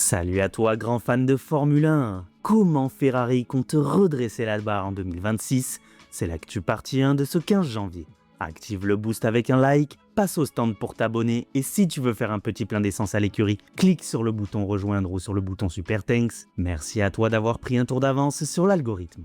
Salut à toi, grand fan de Formule 1. Comment Ferrari compte redresser la barre en 2026? C'est l'actu partie 1 de ce 15 janvier. Active le boost avec un like, passe au stand pour t'abonner et si tu veux faire un petit plein d'essence à l'écurie, clique sur le bouton rejoindre ou sur le bouton super thanks. Merci à toi d'avoir pris un tour d'avance sur l'algorithme.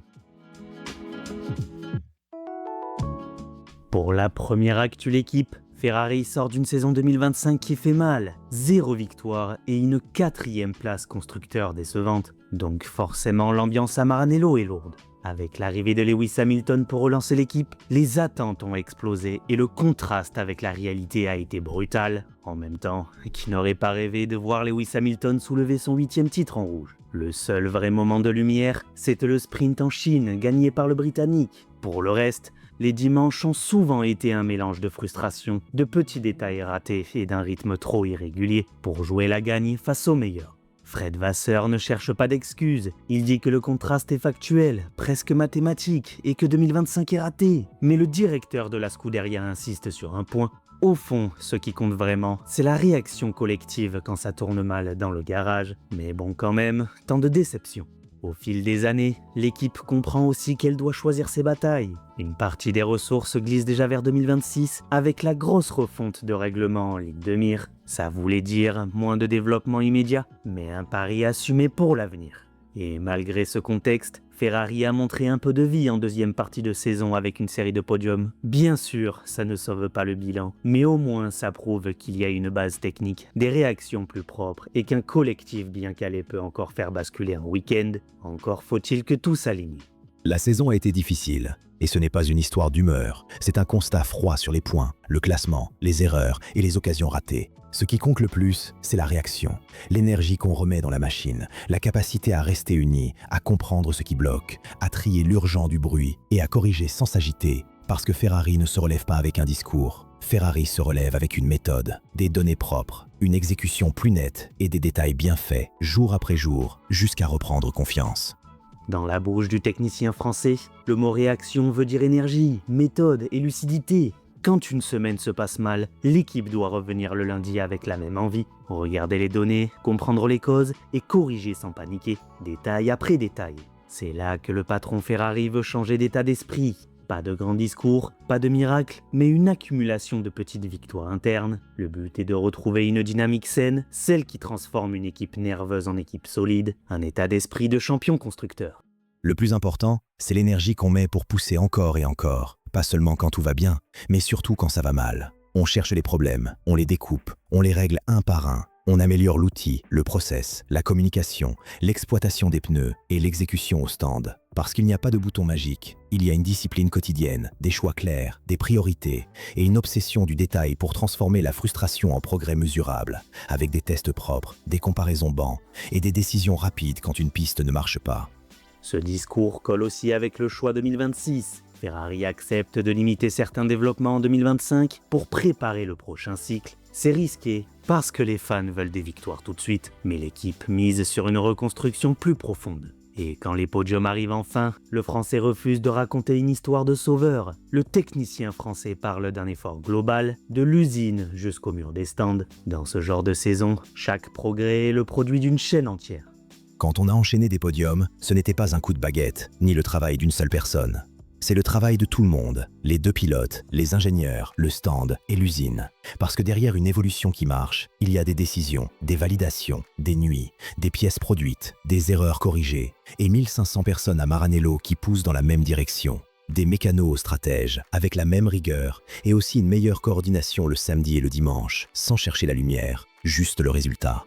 Pour la première actu l'équipe, Ferrari sort d'une saison 2025 qui fait mal, 0 victoire et une 4e place constructeur décevante. Donc forcément l'ambiance à Maranello est lourde. Avec l'arrivée de Lewis Hamilton pour relancer l'équipe, les attentes ont explosé et le contraste avec la réalité a été brutal. En même temps, qui n'aurait pas rêvé de voir Lewis Hamilton soulever son 8e titre en rouge? Le seul vrai moment de lumière, c'était le sprint en Chine, gagné par le Britannique. Pour le reste, les dimanches ont souvent été un mélange de frustration, de petits détails ratés et d'un rythme trop irrégulier pour jouer la gagne face aux meilleurs. Fred Vasseur ne cherche pas d'excuses, il dit que le contraste est factuel, presque mathématique, et que 2025 est raté. Mais le directeur de la Scuderia insiste sur un point. Au fond, ce qui compte vraiment, c'est la réaction collective quand ça tourne mal dans le garage. Mais bon quand même, tant de déceptions. Au fil des années, l'équipe comprend aussi qu'elle doit choisir ses batailles. Une partie des ressources glisse déjà vers 2026 avec la grosse refonte de règlement en ligne de mire. Ça voulait dire moins de développement immédiat, mais un pari assumé pour l'avenir. Et malgré ce contexte, Ferrari a montré un peu de vie en deuxième partie de saison avec une série de podiums. Bien sûr, ça ne sauve pas le bilan, mais au moins ça prouve qu'il y a une base technique, des réactions plus propres et qu'un collectif bien calé peut encore faire basculer un week-end. Encore faut-il que tout s'aligne. La saison a été difficile, et ce n'est pas une histoire d'humeur, c'est un constat froid sur les points, le classement, les erreurs et les occasions ratées. Ce qui compte le plus, c'est la réaction, l'énergie qu'on remet dans la machine, la capacité à rester unis, à comprendre ce qui bloque, à trier l'urgent du bruit et à corriger sans s'agiter, parce que Ferrari ne se relève pas avec un discours. Ferrari se relève avec une méthode, des données propres, une exécution plus nette et des détails bien faits, jour après jour, jusqu'à reprendre confiance. Dans la bouche du technicien français, le mot réaction veut dire énergie, méthode et lucidité. Quand une semaine se passe mal, l'équipe doit revenir le lundi avec la même envie. Regarder les données, comprendre les causes et corriger sans paniquer, détail après détail. C'est là que le patron Ferrari veut changer d'état d'esprit. Pas de grands discours, pas de miracle, mais une accumulation de petites victoires internes. Le but est de retrouver une dynamique saine, celle qui transforme une équipe nerveuse en équipe solide, un état d'esprit de champion constructeur. Le plus important, c'est l'énergie qu'on met pour pousser encore et encore. Pas seulement quand tout va bien, mais surtout quand ça va mal. On cherche les problèmes, on les découpe, on les règle un par un. On améliore l'outil, le process, la communication, l'exploitation des pneus et l'exécution au stand. Parce qu'il n'y a pas de bouton magique, il y a une discipline quotidienne, des choix clairs, des priorités et une obsession du détail pour transformer la frustration en progrès mesurable, avec des tests propres, des comparaisons bancs et des décisions rapides quand une piste ne marche pas. Ce discours colle aussi avec le choix 2026. Ferrari accepte de limiter certains développements en 2025 pour préparer le prochain cycle. C'est risqué parce que les fans veulent des victoires tout de suite, mais l'équipe mise sur une reconstruction plus profonde. Et quand les podiums arrivent enfin, le Français refuse de raconter une histoire de sauveur. Le technicien français parle d'un effort global, de l'usine jusqu'au mur des stands. Dans ce genre de saison, chaque progrès est le produit d'une chaîne entière. Quand on a enchaîné des podiums, ce n'était pas un coup de baguette, ni le travail d'une seule personne. C'est le travail de tout le monde, les 2 pilotes, les ingénieurs, le stand et l'usine. Parce que derrière une évolution qui marche, il y a des décisions, des validations, des nuits, des pièces produites, des erreurs corrigées et 1500 personnes à Maranello qui poussent dans la même direction. Des mécanos aux stratèges, avec la même rigueur et aussi une meilleure coordination le samedi et le dimanche, sans chercher la lumière, juste le résultat.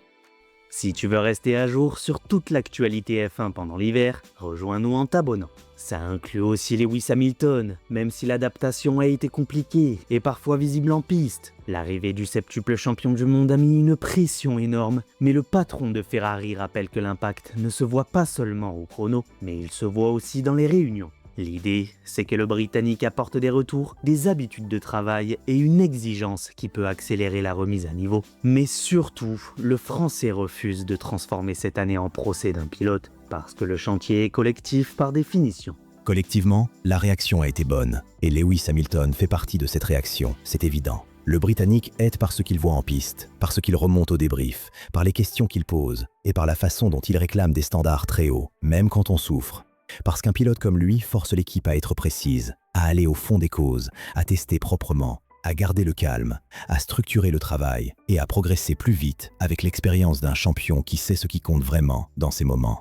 Si tu veux rester à jour sur toute l'actualité F1 pendant l'hiver, rejoins-nous en t'abonnant. Ça inclut aussi Lewis Hamilton, même si l'adaptation a été compliquée et parfois visible en piste. L'arrivée du septuple champion du monde a mis une pression énorme, mais le patron de Ferrari rappelle que l'impact ne se voit pas seulement au chrono, mais il se voit aussi dans les réunions. L'idée, c'est que le Britannique apporte des retours, des habitudes de travail et une exigence qui peut accélérer la remise à niveau. Mais surtout, le Français refuse de transformer cette année en procès d'un pilote, parce que le chantier est collectif par définition. Collectivement, la réaction a été bonne, et Lewis Hamilton fait partie de cette réaction, c'est évident. Le Britannique aide par ce qu'il voit en piste, par ce qu'il remonte au débrief, par les questions qu'il pose et par la façon dont il réclame des standards très hauts, même quand on souffre. Parce qu'un pilote comme lui force l'équipe à être précise, à aller au fond des causes, à tester proprement, à garder le calme, à structurer le travail et à progresser plus vite avec l'expérience d'un champion qui sait ce qui compte vraiment dans ces moments.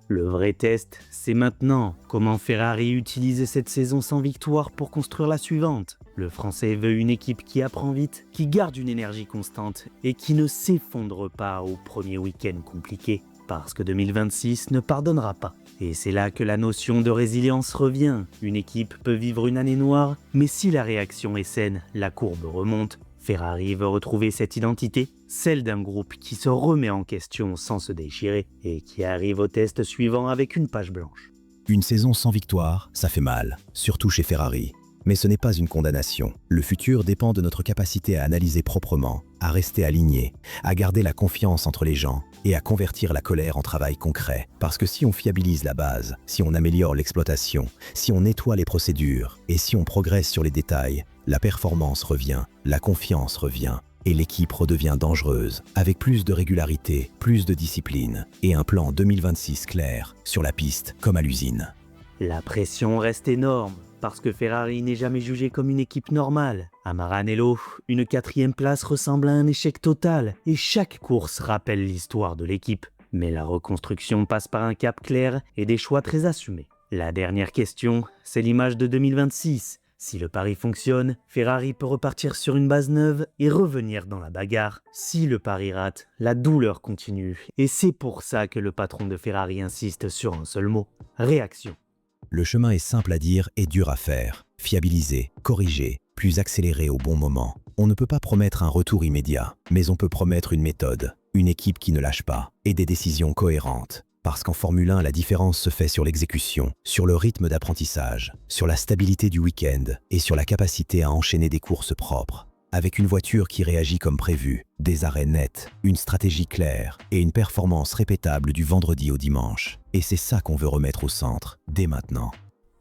Le vrai test, c'est maintenant. Comment Ferrari utilise cette saison sans victoire pour construire la suivante? Le Français veut une équipe qui apprend vite, qui garde une énergie constante et qui ne s'effondre pas au premier week-end compliqué. Parce que 2026 ne pardonnera pas. Et c'est là que la notion de résilience revient. Une équipe peut vivre une année noire, mais si la réaction est saine, la courbe remonte. Ferrari veut retrouver cette identité, celle d'un groupe qui se remet en question sans se déchirer et qui arrive au test suivant avec une page blanche. Une saison sans victoire, ça fait mal, surtout chez Ferrari. Mais ce n'est pas une condamnation. Le futur dépend de notre capacité à analyser proprement, à rester aligné, à garder la confiance entre les gens et à convertir la colère en travail concret. Parce que si on fiabilise la base, si on améliore l'exploitation, si on nettoie les procédures et si on progresse sur les détails, la performance revient, la confiance revient et l'équipe redevient dangereuse, avec plus de régularité, plus de discipline et un plan 2026 clair, sur la piste comme à l'usine. La pression reste énorme, parce que Ferrari n'est jamais jugé comme une équipe normale. À Maranello, une 4e place ressemble à un échec total, et chaque course rappelle l'histoire de l'équipe. Mais la reconstruction passe par un cap clair et des choix très assumés. La dernière question, c'est l'image de 2026. Si le pari fonctionne, Ferrari peut repartir sur une base neuve et revenir dans la bagarre. Si le pari rate, la douleur continue. Et c'est pour ça que le patron de Ferrari insiste sur un seul mot, réaction. Le chemin est simple à dire et dur à faire. Fiabiliser, corriger, plus accélérer au bon moment. On ne peut pas promettre un retour immédiat, mais on peut promettre une méthode, une équipe qui ne lâche pas et des décisions cohérentes. Parce qu'en Formule 1, la différence se fait sur l'exécution, sur le rythme d'apprentissage, sur la stabilité du week-end et sur la capacité à enchaîner des courses propres. Avec une voiture qui réagit comme prévu, des arrêts nets, une stratégie claire et une performance répétable du vendredi au dimanche. Et c'est ça qu'on veut remettre au centre, dès maintenant.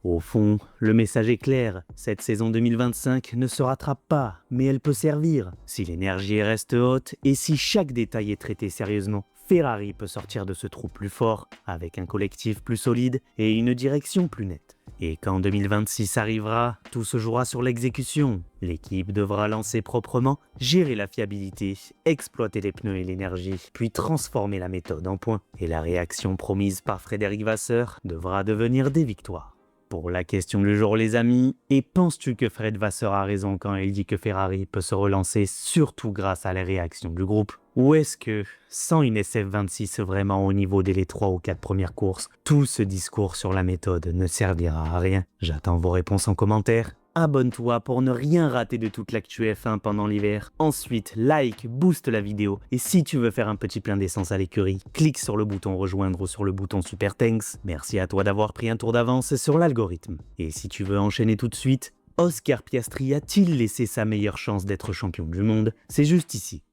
Au fond, le message est clair, cette saison 2025 ne se rattrape pas, mais elle peut servir. Si l'énergie reste haute et si chaque détail est traité sérieusement, Ferrari peut sortir de ce trou plus fort, avec un collectif plus solide et une direction plus nette. Et quand 2026 arrivera, tout se jouera sur l'exécution. L'équipe devra lancer proprement, gérer la fiabilité, exploiter les pneus et l'énergie, puis transformer la méthode en points. Et la réaction promise par Frédéric Vasseur devra devenir des victoires. Pour la question du jour les amis, et penses-tu que Fred Vasseur a raison quand il dit que Ferrari peut se relancer surtout grâce à la réaction du groupe? Ou est-ce que, sans une SF26 vraiment au niveau dès les 3 ou 4 premières courses, tout ce discours sur la méthode ne servira à rien? J'attends vos réponses en commentaire. Abonne-toi pour ne rien rater de toute l'actu F1 pendant l'hiver. Ensuite, like, booste la vidéo. Et si tu veux faire un petit plein d'essence à l'écurie, clique sur le bouton rejoindre ou sur le bouton super thanks. Merci à toi d'avoir pris un tour d'avance sur l'algorithme. Et si tu veux enchaîner tout de suite, Oscar Piastri a-t-il laissé sa meilleure chance d'être champion du monde? C'est juste ici.